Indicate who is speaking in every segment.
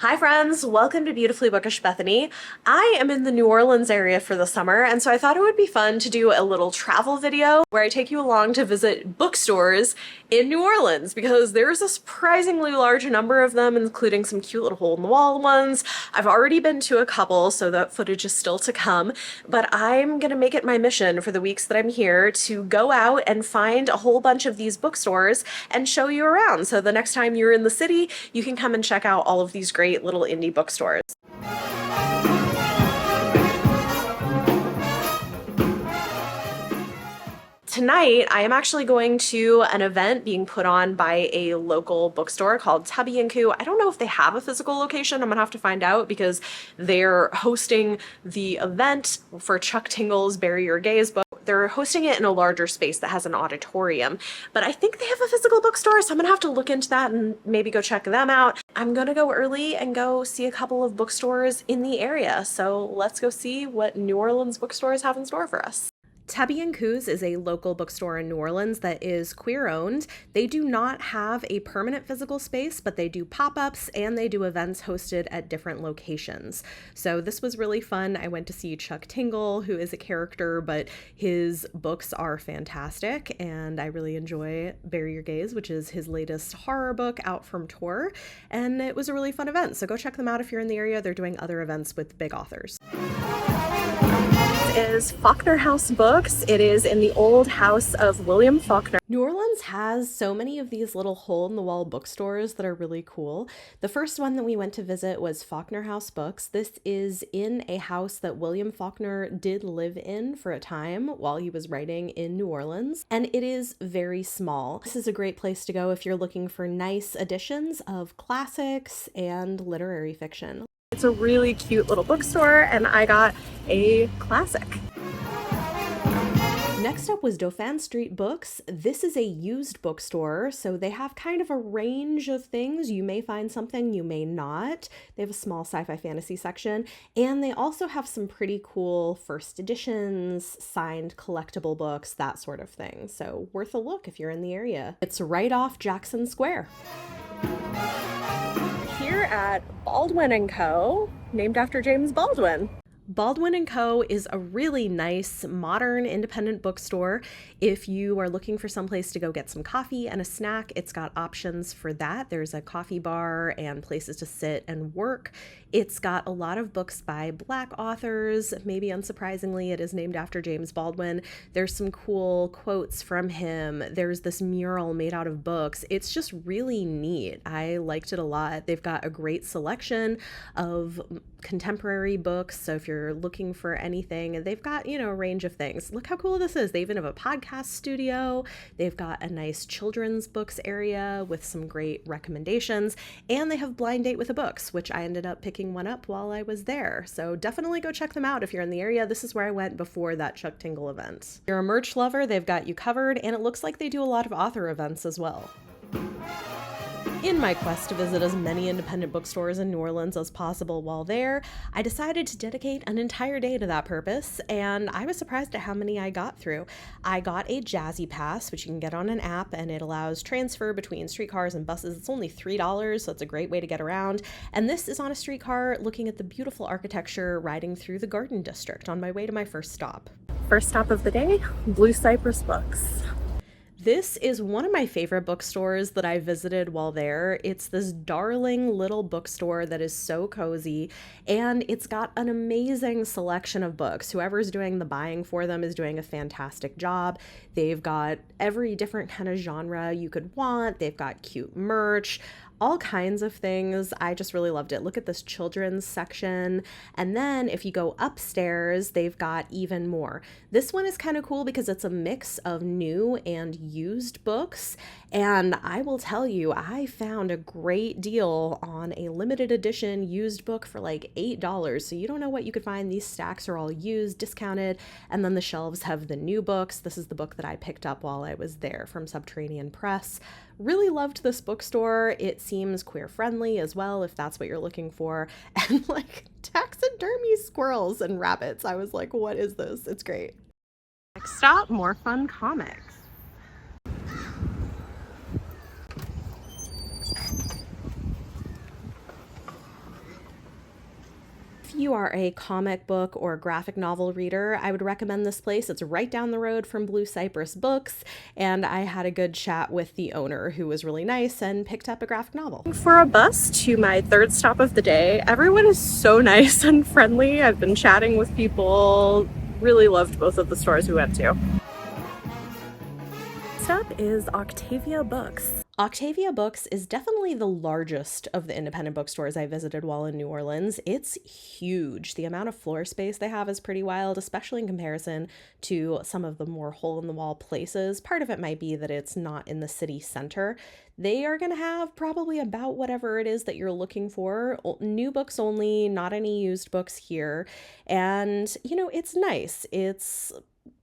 Speaker 1: Hi friends, welcome to Beautifully Bookish Bethany. I am in the New Orleans area for the summer, and so I thought it would be fun to do a little travel video where I take you along to visit bookstores in New Orleans because there's a surprisingly large number of them, including some cute little hole-in-the-wall ones. I've already been to a couple, so that footage is still to come, but I'm gonna make it my mission for the weeks that I'm here to go out and find a whole bunch of these bookstores and show you around. So the next time you're in the city, you can come and check out all of these great little indie bookstores. Tonight, I am actually going to an event being put on by a local bookstore called Tubby and Co. I don't know if they have a physical location. I'm gonna have to find out because they're hosting the event for Chuck Tingle's Bury Your Gaze book. They're hosting it in a larger space that has an auditorium, but I think they have a physical bookstore, so I'm gonna have to look into that and maybe go check them out. I'm gonna go early and go see a couple of bookstores in the area, so let's go see what New Orleans bookstores have in store for us. Tabby and Coos is a local bookstore in New Orleans that is queer-owned. They do not have a permanent physical space, but they do pop-ups and they do events hosted at different locations. So this was really fun. I went to see Chuck Tingle, who is a character, but his books are fantastic, and I really enjoy Bury Your Gaze, which is his latest horror book out from tour, and it was a really fun event. So go check them out if you're in the area. They're doing other events with big authors. Is Faulkner House Books. It is in the old house of William Faulkner. New Orleans has so many of these little hole-in-the-wall bookstores that are really cool. The first one that we went to visit was Faulkner House Books. This is in a house that William Faulkner did live in for a time while he was writing in New Orleans, and it is very small. This is a great place to go if you're looking for nice editions of classics and literary fiction. It's a really cute little bookstore, and I got a classic. Next up was Dauphin Street Books. This is a used bookstore, so they have kind of a range of things. You may find something, you may not. They have a small sci-fi fantasy section, and they also have some pretty cool first editions, signed collectible books, that sort of thing. So worth a look if you're in the area. It's right off Jackson Square. Here at Baldwin and Co, named after James Baldwin. Baldwin and Co is a really nice, modern, independent bookstore. If you are looking for someplace to go get some coffee and a snack, it's got options for that. There's a coffee bar and places to sit and work. It's got a lot of books by Black authors. Maybe unsurprisingly, it is named after James Baldwin. There's some cool quotes from him. There's this mural made out of books. It's just really neat. I liked it a lot. They've got a great selection of contemporary books. So if you're looking for anything, they've got, a range of things. Look how cool this is. They even have a podcast studio. They've got a nice children's books area with some great recommendations. And they have Blind Date with the Books, which I ended up picking one up while I was there. So definitely go check them out if you're in the area. This is where I went before that Chuck Tingle event. If you're a merch lover, they've got you covered, and it looks like they do a lot of author events as well. In my quest to visit as many independent bookstores in New Orleans as possible while there, I decided to dedicate an entire day to that purpose, and I was surprised at how many I got through. I got a Jazzy Pass, which you can get on an app, and it allows transfer between streetcars and buses. It's only $3, so it's a great way to get around. And this is on a streetcar looking at the beautiful architecture riding through the Garden District on my way to my first stop. First stop of the day, Blue Cypress Books. This is one of my favorite bookstores that I visited while there. It's this darling little bookstore that is so cozy, and it's got an amazing selection of books. Whoever's doing the buying for them is doing a fantastic job. They've got every different kind of genre you could want. They've got cute merch, all kinds of things. I just really loved it. Look at this children's section. And then if you go upstairs, they've got even more. This one is kind of cool because it's a mix of new and used books. And I will tell you, I found a great deal on a limited edition used book for like $8. So you don't know what you could find. These stacks are all used, discounted. And then the shelves have the new books. This is the book that I picked up while I was there from Subterranean Press. Really loved this bookstore. It seems queer friendly as well, if that's what you're looking for. And like taxidermy squirrels and rabbits. I was like, what is this? It's great. Next stop, more fun comics. If you are a comic book or graphic novel reader, I would recommend this place. It's right down the road from Blue Cypress Books, and I had a good chat with the owner who was really nice and picked up a graphic novel. For a bus to my third stop of the day, everyone is so nice and friendly. I've been chatting with people, really loved both of the stores we went to. Next up is Octavia Books. Octavia Books is definitely the largest of the independent bookstores I visited while in New Orleans. It's huge. The amount of floor space they have is pretty wild, especially in comparison to some of the more hole-in-the-wall places. Part of it might be that it's not in the city center. They are going to have probably about whatever it is that you're looking for. New books only, not any used books here. And, you know, it's nice. It's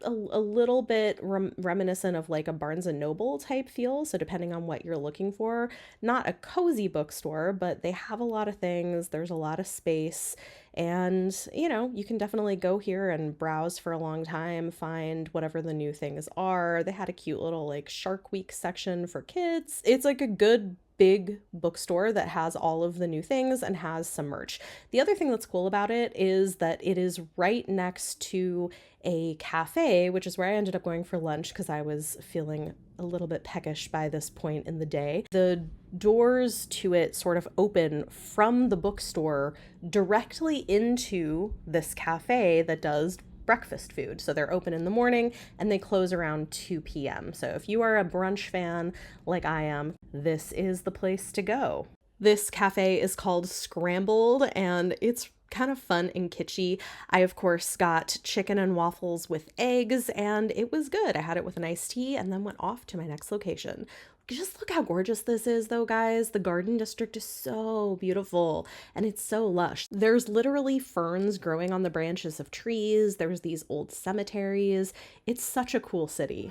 Speaker 1: a little bit reminiscent of like a Barnes & Noble type feel. So depending on what you're looking for, not a cozy bookstore, but they have a lot of things. There's a lot of space, and you know, you can definitely go here and browse for a long time, find whatever the new things are. They had a cute little like Shark Week section for kids. It's like a good big bookstore that has all of the new things and has some merch. The other thing that's cool about it is that it is right next to a cafe, which is where I ended up going for lunch because I was feeling a little bit peckish by this point in the day. The doors to it sort of open from the bookstore directly into this cafe that does breakfast food. So they're open in the morning and they close around 2 p.m. So if you are a brunch fan like I am, this is the place to go. This cafe is called Scrambled, and it's kind of fun and kitschy. I, of course, got chicken and waffles with eggs, and it was good. I had it with an iced tea and then went off to my next location. Just look how gorgeous this is, though, guys. The garden district is so beautiful, and it's so lush. There's literally ferns growing on the branches of trees. There's these old cemeteries. It's such a cool city.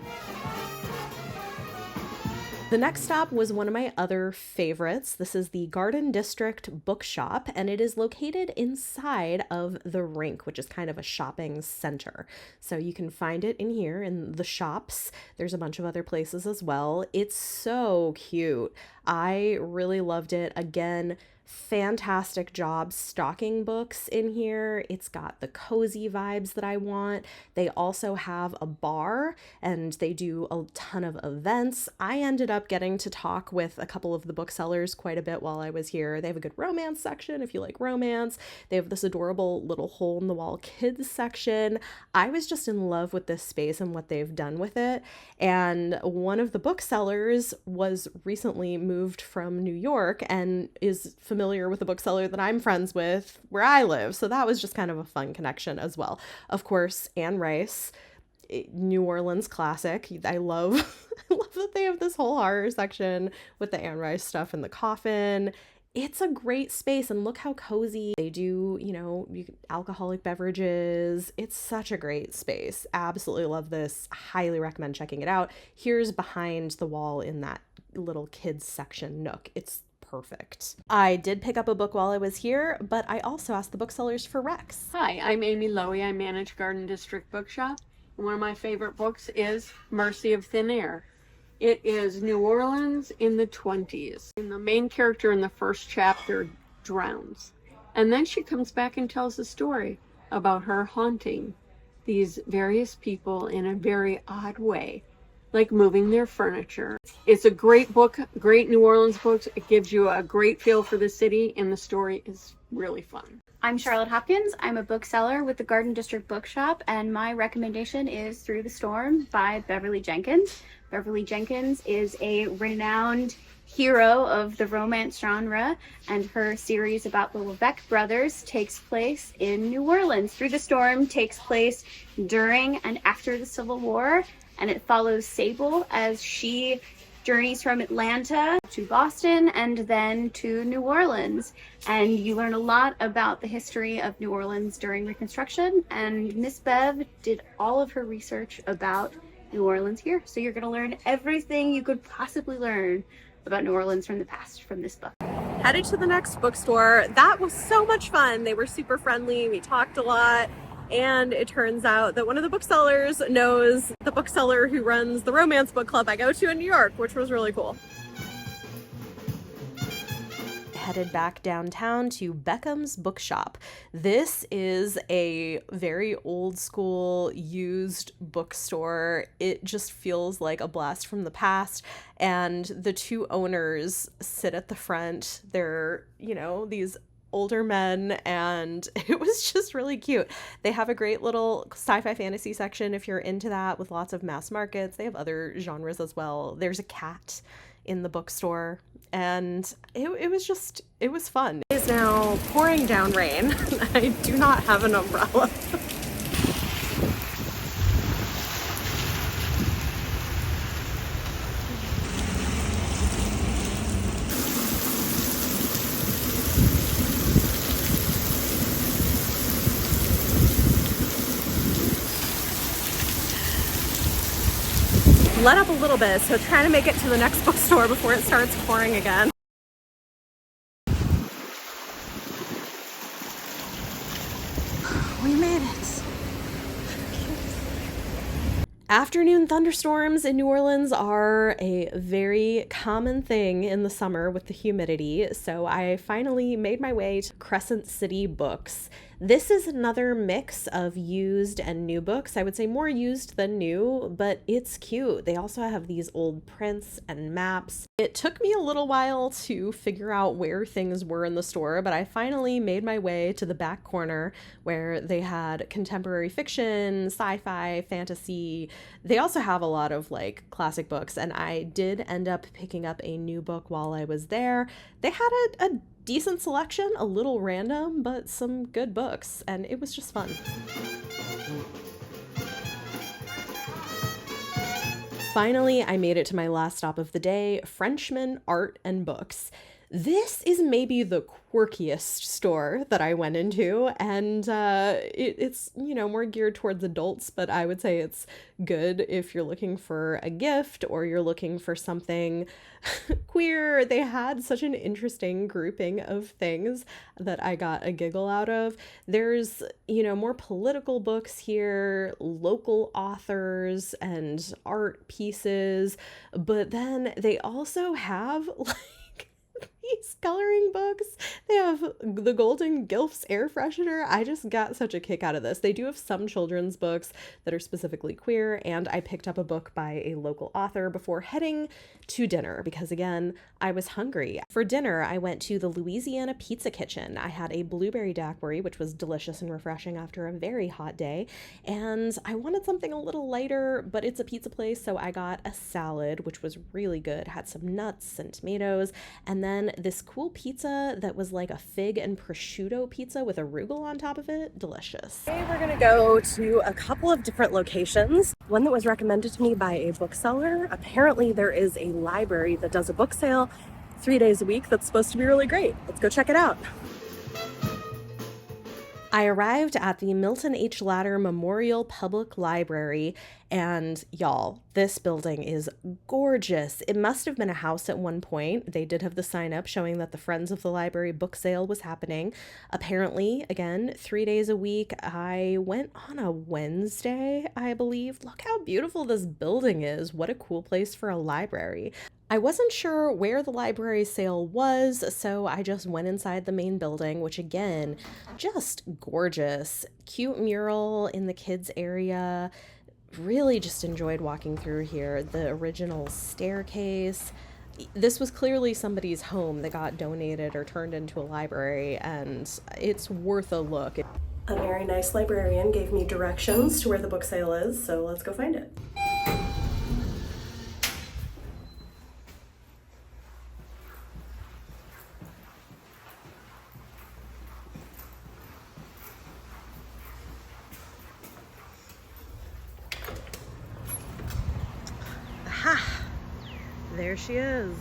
Speaker 1: The next stop was one of my other favorites. This is the Garden District Bookshop, and it is located inside of the Rink, which is kind of a shopping center. So you can find it in here in the shops. There's a bunch of other places as well. It's so cute. I really loved it. Again, fantastic job stocking books in here. It's got the cozy vibes that I want. They also have a bar and they do a ton of events. I ended up getting to talk with a couple of the booksellers quite a bit while I was here. They have a good romance section if you like romance. They have this adorable little hole-in-the-wall kids section. I was just in love with this space and what they've done with it. And one of the booksellers was recently moved from New York and is familiar with a bookseller that I'm friends with where I live. So that was just kind of a fun connection as well. Of course, Anne Rice, New Orleans classic. I love that they have this whole horror section with the Anne Rice stuff in the coffin. It's a great space, and look how cozy they do, you know, alcoholic beverages. It's such a great space. Absolutely love this. Highly recommend checking it out. Here's behind the wall in that little kids section nook. It's perfect. I did pick up a book while I was here, but I also asked the booksellers for recs.
Speaker 2: Hi, I'm Amy Lowy. I manage Garden District Bookshop. One of my favorite books is Mercy of Thin Air. It is New Orleans in the 20s. And the main character in the first chapter drowns. And then she comes back and tells a story about her haunting these various people in a very odd way, like moving their furniture. It's a great book, great New Orleans book. It gives you a great feel for the city, and the story is really fun.
Speaker 3: I'm Charlotte Hopkins. I'm a bookseller with the Garden District Bookshop, and my recommendation is Through the Storm by Beverly Jenkins. Beverly Jenkins is a renowned hero of the romance genre, and her series about the Lebec brothers takes place in New Orleans. Through the Storm takes place during and after the Civil War, and it follows Sable as she journeys from Atlanta to Boston and then to New Orleans. And you learn a lot about the history of New Orleans during Reconstruction, and Miss Bev did all of her research about New Orleans here. So you're going to learn everything you could possibly learn about New Orleans from the past from this book.
Speaker 1: Headed to the next bookstore. That was so much fun. They were super friendly. We talked a lot. And it turns out that one of the booksellers knows the bookseller who runs the romance book club I go to in New York, which was really cool. headed back downtown to Beckhams Bookshop. This is a very old school used bookstore. It just feels like a blast from the past. And the two owners sit at the front. They're, these older men, and it was just really cute. They have a great little sci-fi fantasy section if you're into that, with lots of mass markets. They have other genres as well. There's a cat in the bookstore, and it was fun. It is now pouring down rain. I do not have an umbrella. Let up a little bit, so trying to make it to the next bookstore before it starts pouring again. We made it. Afternoon thunderstorms in New Orleans are a very common thing in the summer with the humidity, so I finally made my way to Crescent City Books. This is another mix of used and new books. I would say more used than new, but it's cute. They also have these old prints and maps. It took me a little while to figure out where things were in the store, but I finally made my way to the back corner where they had contemporary fiction, sci-fi, fantasy. They also have a lot of classic books, and I did end up picking up a new book while I was there. They had a decent selection, a little random, but some good books, and it was just fun. Finally, I made it to my last stop of the day, Frenchmen Art Books. This is maybe the quirkiest store that I went into, and it's more geared towards adults, but I would say it's good if you're looking for a gift or you're looking for something queer. They had such an interesting grouping of things that I got a giggle out of. There's, more political books here, local authors and art pieces, but then they also have these coloring books. They have the Golden Gilfs air freshener. I just got such a kick out of this. They do have some children's books that are specifically queer, and I picked up a book by a local author before heading to dinner because, again, I was hungry. For dinner, I went to the Louisiana Pizza Kitchen. I had a blueberry daiquiri, which was delicious and refreshing after a very hot day, and I wanted something a little lighter, but it's a pizza place, so I got a salad, which was really good. Had some nuts and tomatoes, and then this cool pizza that was like a fig and prosciutto pizza with arugula on top of it. Delicious. Today we're gonna go to a couple of different locations. One that was recommended to me by a bookseller. Apparently there is a library that does a book sale 3 days a week that's supposed to be really great. Let's go check it out. I arrived at the Milton H. Latter Memorial Public Library, and y'all, this building is gorgeous. It must have been a house at one point. They did have the sign up showing that the Friends of the Library book sale was happening. Apparently, again, 3 days a week. I went on a Wednesday, I believe. Look how beautiful this building is. What a cool place for a library. I wasn't sure where the library sale was, so I just went inside the main building, which again, just gorgeous. Cute mural in the kids area. Really just enjoyed walking through here. The original staircase. This was clearly somebody's home that got donated or turned into a library, and it's worth a look. A very nice librarian gave me directions to where the book sale is, so let's go find it. There she is.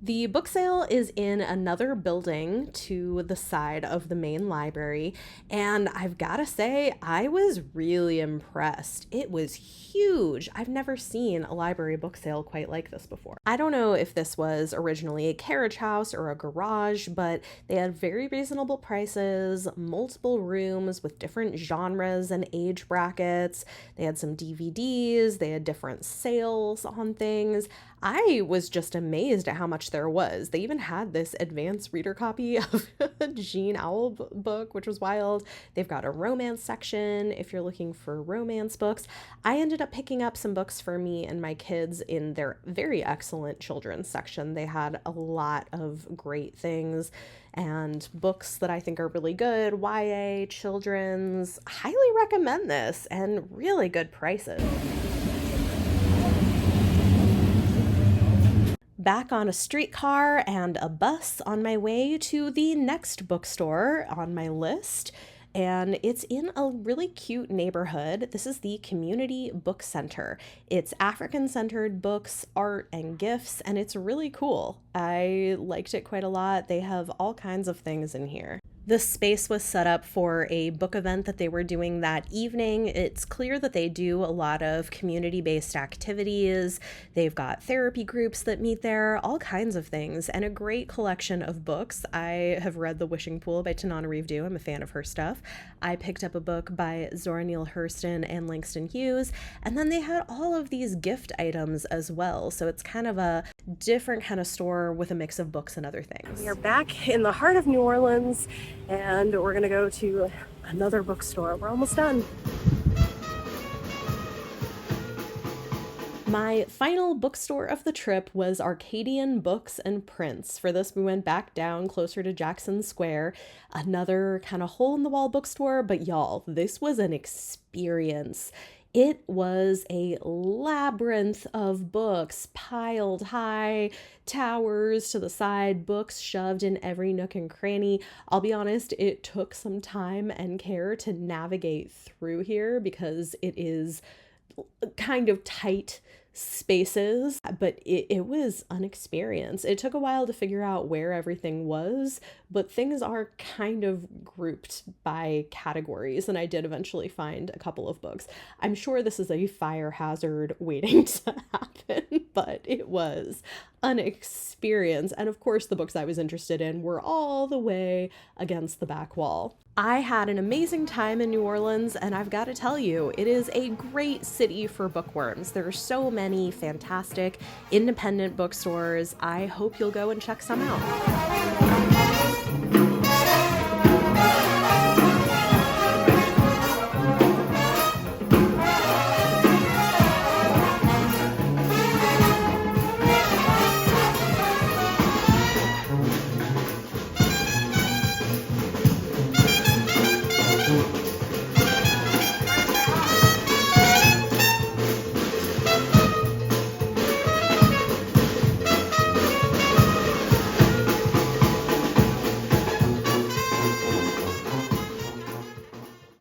Speaker 1: The book sale is in another building to the side of the main library, and I've got to say, I was really impressed. It was huge. I've never seen a library book sale quite like this before. I don't know if this was originally a carriage house or a garage, but they had very reasonable prices, multiple rooms with different genres and age brackets. They had some DVDs, they had different sales on things. I was just amazed at how much there was. They even had this advanced reader copy of a Jean Owl book, which was wild. They've got a romance section if you're looking for romance books. I ended up picking up some books for me and my kids in their very excellent children's section. They had a lot of great things and books that I think are really good. YA, children's, highly recommend this, and really good prices. Back on a streetcar and a bus on my way to the next bookstore on my list, and it's in a really cute neighborhood. This is the Community Book Center. It's African-centered books, art, and gifts, and it's really cool. I liked it quite a lot. They have all kinds of things in here. The space was set up for a book event that they were doing that evening. It's clear that they do a lot of community-based activities. They've got therapy groups that meet there, all kinds of things, and a great collection of books. I have read The Wishing Pool by Tanana Reeve-Dew. I'm a fan of her stuff. I picked up a book by Zora Neale Hurston and Langston Hughes, and then they had all of these gift items as well. So it's kind of a different kind of store with a mix of books and other things. We are back in the heart of New Orleans, and we're gonna go to another bookstore. We're almost done. My final bookstore of the trip was Arcadian Books and Prints. For this, we went back down closer to Jackson Square, another kind of hole-in-the-wall bookstore, but y'all, this was an experience. It was a labyrinth of books piled high, towers to the side, books shoved in every nook and cranny. I'll be honest, it took some time and care to navigate through here because it is kind of tight spaces, but it was an experience. It took a while to figure out where everything was, but things are kind of grouped by categories, and I did eventually find a couple of books. I'm sure this is a fire hazard waiting to happen, but it was an experience. And of course, the books I was interested in were all the way against the back wall. I had an amazing time in New Orleans, and I've got to tell you, it is a great city for bookworms. There are so many fantastic independent bookstores. I hope you'll go and check some out.